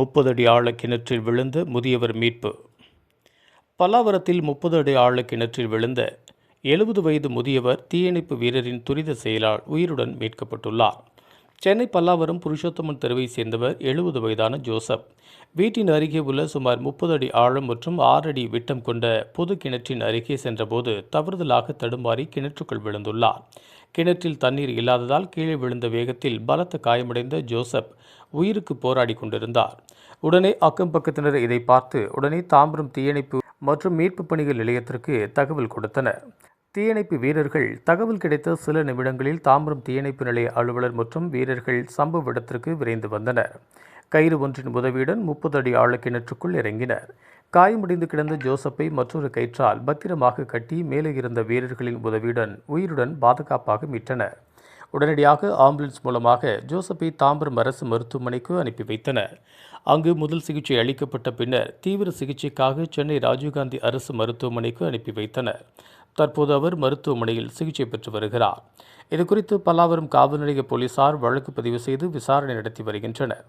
30 அடி ஆழ கிணற்றில் விழுந்த முதியவர் மீட்பு. பல்லாவரத்தில் 30 அடி ஆழ கிணற்றில் விழுந்த 70 வயது முதியவர் தீயணைப்பு வீரரின் துரித செயலால் உயிருடன் மீட்கப்பட்டுள்ளார். சென்னை பல்லாவரம் புருஷோத்தமன் தெருவை சேர்ந்தவர் 70 வயதான ஜோசப். வீட்டின் அருகே உள்ள சுமார் 30 அடி ஆழம் மற்றும் 6 அடி விட்டம் கொண்ட பொது கிணற்றின் அருகே சென்றபோது தவறுதலாக தடுமாறி கிணற்றுக்குள் விழுந்துள்ளார். கிணற்றில் தண்ணீர் இல்லாததால் கீழே விழுந்த வேகத்தில் பலத்த காயமடைந்த ஜோசப் உயிருக்கு போராடி கொண்டிருந்தார். உடனே அக்கம் பக்கத்தினர் இதை பார்த்து உடனே தாம்பரம் தீயணைப்பு மற்றும் மீட்பு பணிகள் நிலையத்திற்கு தகவல் கொடுத்தனர். தீயணைப்பு வீரர்கள் தகவல் கிடைத்த சில நிமிடங்களில் தாம்பரம் தீயணைப்பு நிலைய அலுவலர் மற்றும் வீரர்கள் சம்பவ இடத்திற்கு விரைந்து வந்தனர். கயிறு ஒன்றின் உதவியுடன் 30 அடி ஆழ கிணற்றுக்குள் இறங்கினர். காயமடைந்து கிடந்த ஜோசப்பை மற்றொரு கயிற்றால் பத்திரமாக கட்டி மேலே இருந்த வீரர்களின் உதவியுடன் உயிருடன் பாதுகாப்பாக மீட்டனர். உடனடியாக ஆம்புலன்ஸ் மூலமாக ஜோசப்பை தாம்பரம் அரசு மருத்துவமனைக்கு அனுப்பி வைத்தனர். அங்கு முதல் சிகிச்சை அளிக்கப்பட்ட பின்னர் தீவிர சிகிச்சைக்காக சென்னை ராஜீவ்காந்தி அரசு மருத்துவமனைக்கு அனுப்பி வைத்தனர். தற்போது அவர் மருத்துவமனையில் சிகிச்சை பெற்று வருகிறார். இதுகுறித்து பல்லாவரம் காவல் நிலைய போலீசார் வழக்கு பதிவு செய்து விசாரணை நடத்தி வருகின்றனர்.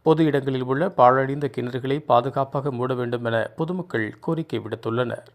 பொது இடங்களில் உள்ள பாழடைந்த கிணறுகளை பாதுகாப்பாக மூட வேண்டும் என பொதுமக்கள் கோரிக்கை விடுத்துள்ளனர்.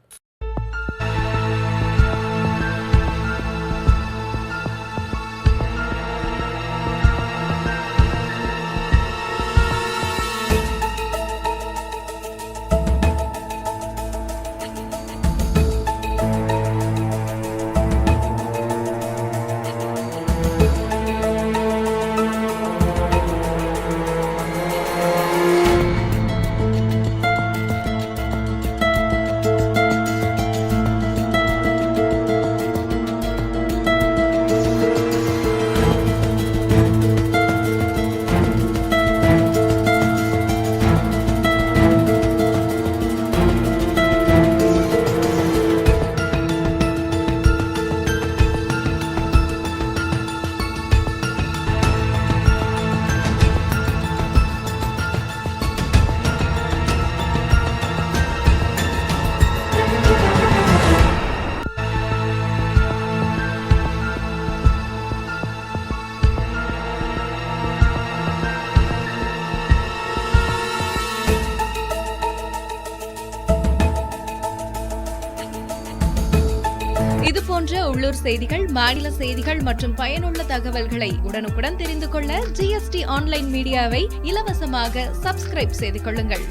இதுபோன்ற உள்ளூர் செய்திகள், மாநில செய்திகள் மற்றும் பயனுள்ள தகவல்களை உடனுக்குடன் தெரிந்து கொள்ள GST ஆன்லைன் மீடியாவை இலவசமாக சப்ஸ்கிரைப் செய்து கொள்ளுங்கள்.